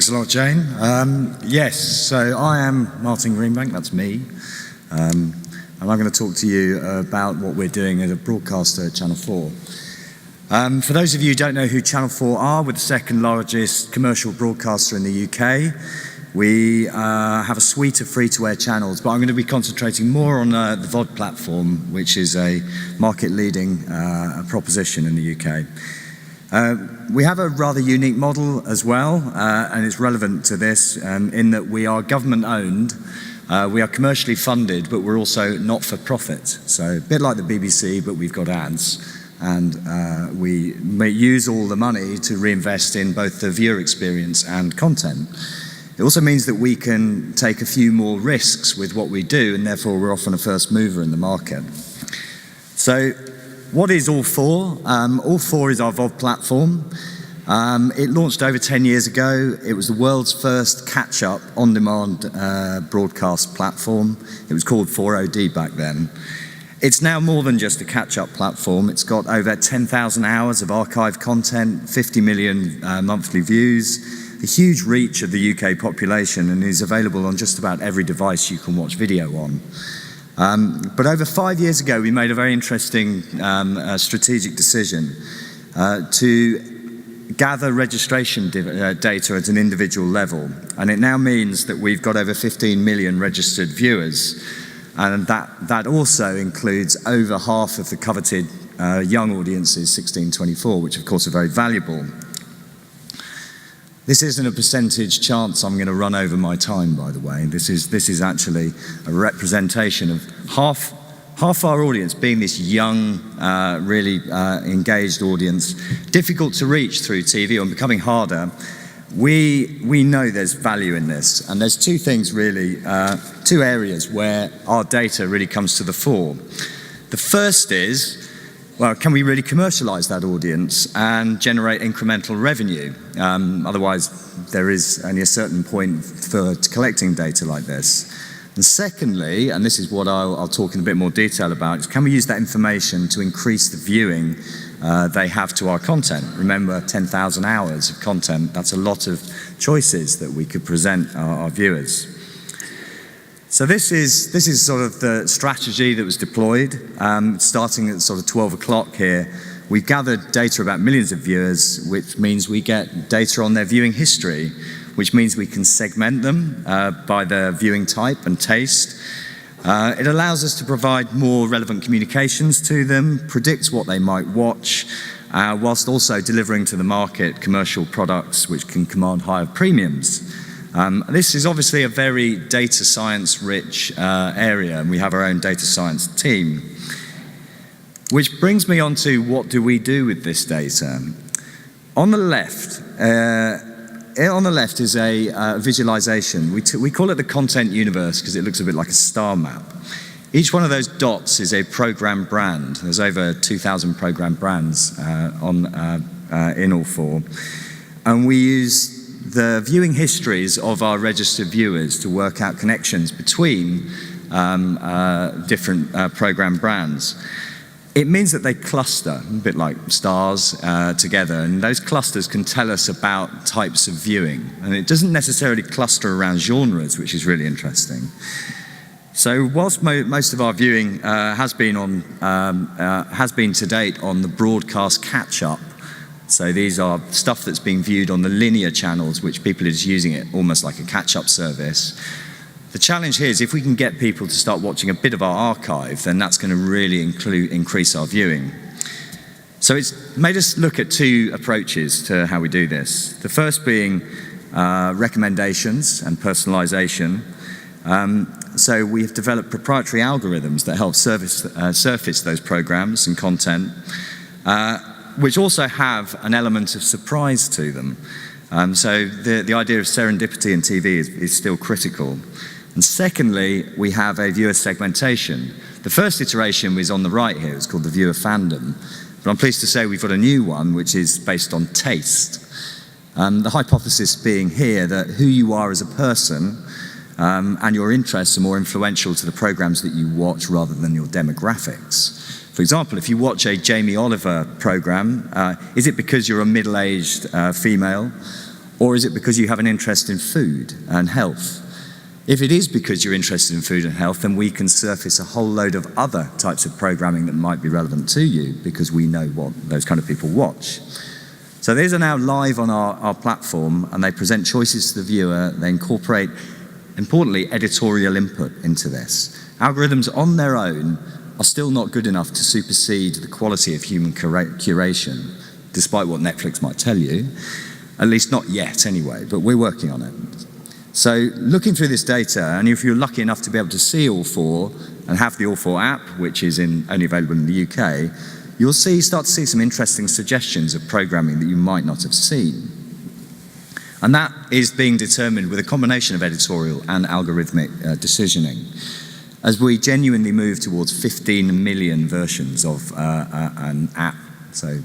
Thanks a lot, Jane. Yes, so I am Martin Greenbank, that's me. And I'm going to talk to you about what we're doing as a broadcaster at Channel 4. For those of you who don't know who Channel 4 are, we're the second largest commercial broadcaster in the UK. We have a suite of free-to-air channels, but I'm going to be concentrating more on the VOD platform, which is a market-leading proposition in the UK. We have a rather unique model as well, and it's relevant to this in that we are government-owned, we are commercially funded, but we're also not-for-profit. So a bit like the BBC, but we've got ads, and we may use all the money to reinvest in both the viewer experience and content. It also means that we can take a few more risks with what we do, and therefore we're often a first mover in the market. So what is All 4? All 4 is our VOD platform. It launched over 10 years ago. It was the world's first catch-up, on-demand broadcast platform. It was called 4OD back then. It's now more than just a catch-up platform. It's got over 10,000 hours of archive content, 50 million monthly views, a huge reach of the UK population, and is available on just about every device you can watch video on. But over 5 years ago, we made a very interesting strategic decision to gather registration data at an individual level. And it now means that we've got over 15 million registered viewers. And that also includes over half of the coveted young audiences, 16-24, which of course are very valuable. This isn't a percentage chance I'm going to run over my time, by the way. This is actually a representation of half our audience being this young, really engaged audience, difficult to reach through TV and becoming harder. We know there's value in this, and there's two things really, two areas where our data really comes to the fore. The first is, well, can we really commercialize that audience and generate incremental revenue? Otherwise, there is only a certain point for collecting data like this. And secondly, and this is what I'll talk in a bit more detail about, is can we use that information to increase the viewing they have to our content? Remember, 10,000 hours of content, that's a lot of choices that we could present our viewers. So this is sort of the strategy that was deployed, starting at sort of 12 o'clock here. We've gathered data about millions of viewers, which means we get data on their viewing history, which means we can segment them by their viewing type and taste. It allows us to provide more relevant communications to them, predicts what they might watch, whilst also delivering to the market commercial products which can command higher premiums. This is obviously a very data science rich area, and we have our own data science team. Which brings me on to what do we do with this data? On the left is a visualization. We call it the content universe because it looks a bit like a star map. Each one of those dots is a program brand. There's over 2,000 program brands in All 4. And we use the viewing histories of our registered viewers to work out connections between different program brands. It means that they cluster, a bit like stars, together, and those clusters can tell us about types of viewing. And it doesn't necessarily cluster around genres, which is really interesting. So whilst most of our viewing has been to date on the broadcast catch-up, so these are stuff that's being viewed on the linear channels, which people are just using it almost like a catch-up service. The challenge here is if we can get people to start watching a bit of our archive, then that's going to really increase our viewing. So it's made us look at two approaches to how we do this. The first being recommendations and personalization. So we've developed proprietary algorithms that help surface those programs and content, which also have an element of surprise to them. So the idea of serendipity in TV is still critical. And secondly, we have a viewer segmentation. The first iteration was on the right here. It's called the viewer fandom. But I'm pleased to say we've got a new one, which is based on taste. The hypothesis being here that who you are as a person and your interests are more influential to the programs that you watch rather than your demographics. For example, if you watch a Jamie Oliver program, is it because you're a middle-aged female? Or is it because you have an interest in food and health? If it is because you're interested in food and health, then we can surface a whole load of other types of programming that might be relevant to you because we know what those kind of people watch. So these are now live on our platform, and they present choices to the viewer. They incorporate, importantly, editorial input into this. Algorithms on their own are still not good enough to supersede the quality of human curation, despite what Netflix might tell you. At least not yet, anyway, but we're working on it. So looking through this data, and if you're lucky enough to be able to see All 4 and have the All 4 app, which is only available in the UK, you'll start to see some interesting suggestions of programming that you might not have seen. And that is being determined with a combination of editorial and algorithmic decisioning. As we genuinely move towards 15 million versions of an app, so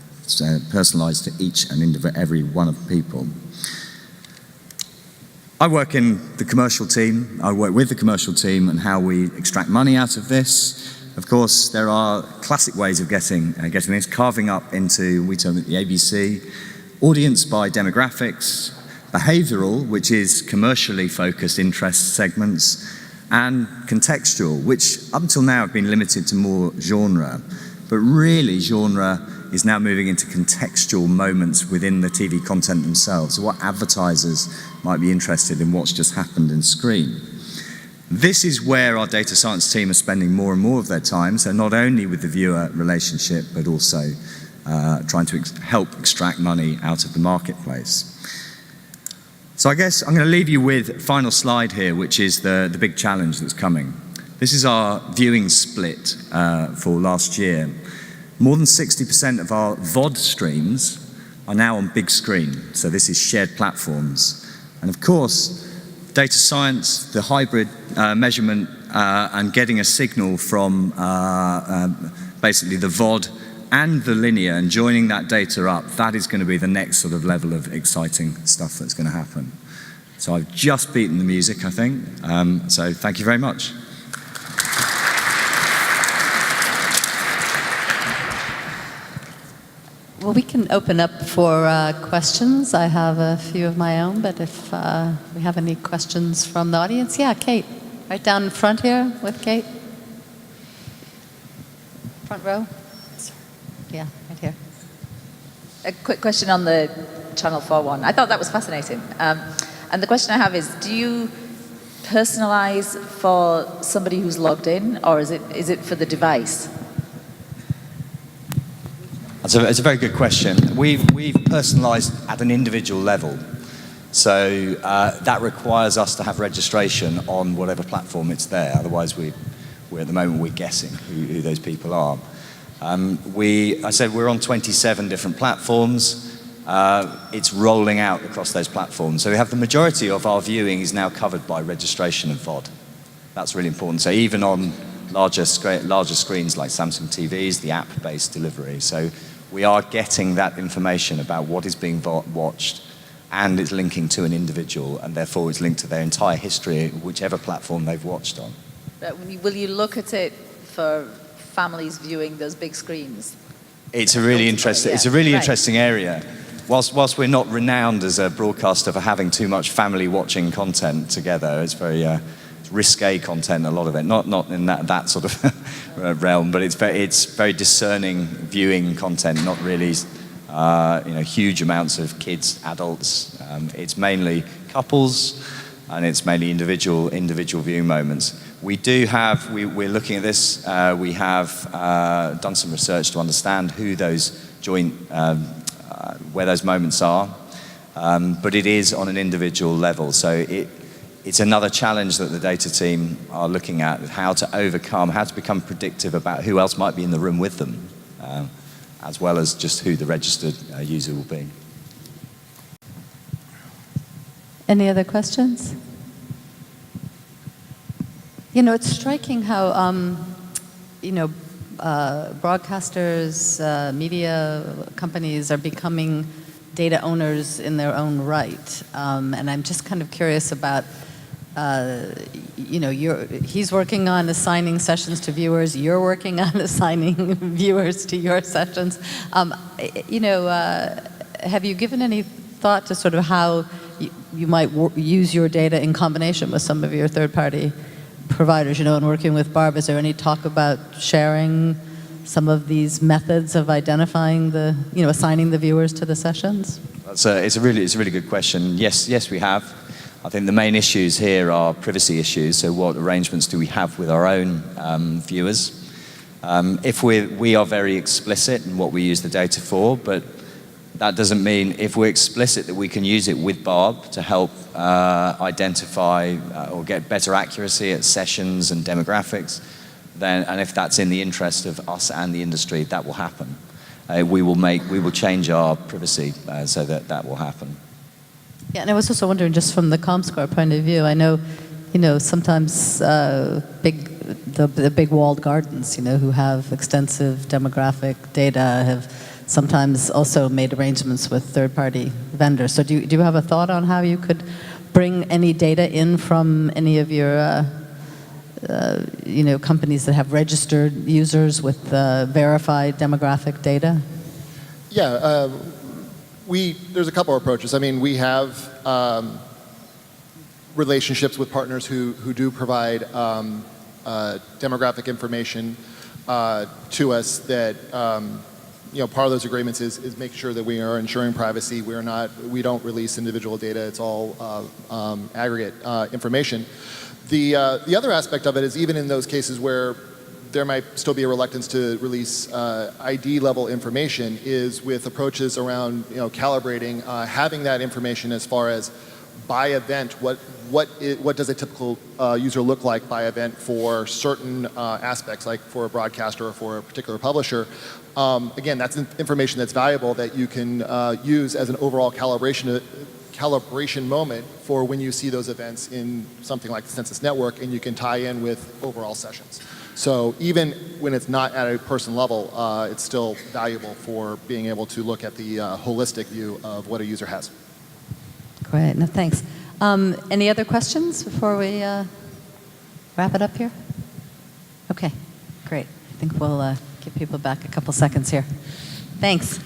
personalized to each and every one of people. I work in the commercial team. I work with the commercial team and how we extract money out of this. Of course, there are classic ways of getting this, carving up into, we term it the ABC, audience by demographics, behavioral, which is commercially focused interest segments, and contextual, which up until now have been limited to more genre. But really, genre is now moving into contextual moments within the TV content themselves, what advertisers might be interested in what's just happened in screen. This is where our data science team are spending more and more of their time, so not only with the viewer relationship, but also trying to help extract money out of the marketplace. So I guess I'm going to leave you with a final slide here, which is the big challenge that's coming. This is our viewing split for last year. More than 60% of our VOD streams are now on big screen, so this is shared platforms. And of course, data science, the hybrid measurement and getting a signal from basically the VOD and the linear and joining that data up, that is going to be the next sort of level of exciting stuff that's going to happen. So I've just beaten the music, I think. So thank you very much. Well, we can open up for questions. I have a few of my own, but if we have any questions from the audience, yeah, Kate, right down in front here with Kate. Front row. Yeah, right here. A quick question on the Channel 4 one. I thought that was fascinating. And the question I have is, do you personalize for somebody who's logged in, or is it for the device? It's a very good question. We've personalized at an individual level. So that requires us to have registration on whatever platform it's there. Otherwise, we're at the moment, we're guessing who those people are. I said we're on 27 different platforms. It's rolling out across those platforms. So we have the majority of our viewing is now covered by registration and VOD. That's really important. So even on larger screens like Samsung TVs, the app-based delivery. So we are getting that information about what is being watched, and it's linking to an individual, and therefore it's linked to their entire history, whichever platform they've watched on. But will you look at it for families viewing those big screens? It's a really interesting. Yeah. It's a really interesting area. Whilst we're not renowned as a broadcaster for having too much family watching content together, it's very risque content. A lot of it, not in that sort of realm, but it's very discerning viewing content. Not really, huge amounts of kids, adults. It's mainly couples, and it's mainly individual viewing moments. We do have. We're looking at this. We have done some research to understand who those joint. Where those moments are, but it is on an individual level. So it's another challenge that the data team are looking at, how to become predictive about who else might be in the room with them, as well as just who the registered user will be. Any other questions? It's striking how, broadcasters, media companies are becoming data owners in their own right. And I'm just kind of curious about, he's working on assigning sessions to viewers, you're working on assigning viewers to your sessions. Have you given any thought to sort of how you might use your data in combination with some of your third-party providers. You know, and working with Barb, is there any talk about sharing some of these methods of identifying the, you know, assigning the viewers to the sessions? It's a really good question. Yes, we have. I think the main issues here are privacy issues. So what arrangements do we have with our own viewers? If we are very explicit in what we use the data for, but that doesn't mean if we're explicit that we can use it with Barb to help identify or get better accuracy at sessions and demographics, then, and if that's in the interest of us and the industry, that will happen. We will change our privacy so that will happen. Yeah, and I was also wondering, just from the Comscore point of view, I know, you know, sometimes the big walled gardens, you know, who have extensive demographic data, have sometimes also made arrangements with third-party vendors. So do you have a thought on how you could bring any data in from any of your you know, companies that have registered users with verified demographic data? Yeah, there's a couple of approaches. I mean, we have relationships with partners who do provide demographic information to us that, you know, part of those agreements is making sure that we are ensuring privacy. We don't release individual data. It's all aggregate information. The other aspect of it is, even in those cases where there might still be a reluctance to release ID level information, is with approaches around, you know, calibrating, having that information as far as by event, what does a typical user look like by event for certain aspects, like for a broadcaster or for a particular publisher. Again, that's information that's valuable that you can use as an overall calibration moment for when you see those events in something like the Census Network, and you can tie in with overall sessions. So even when it's not at a person level, it's still valuable for being able to look at the holistic view of what a user has. Great, no, thanks. Any other questions before we wrap it up here? Okay, great. I think we'll give people back a couple seconds here. Thanks.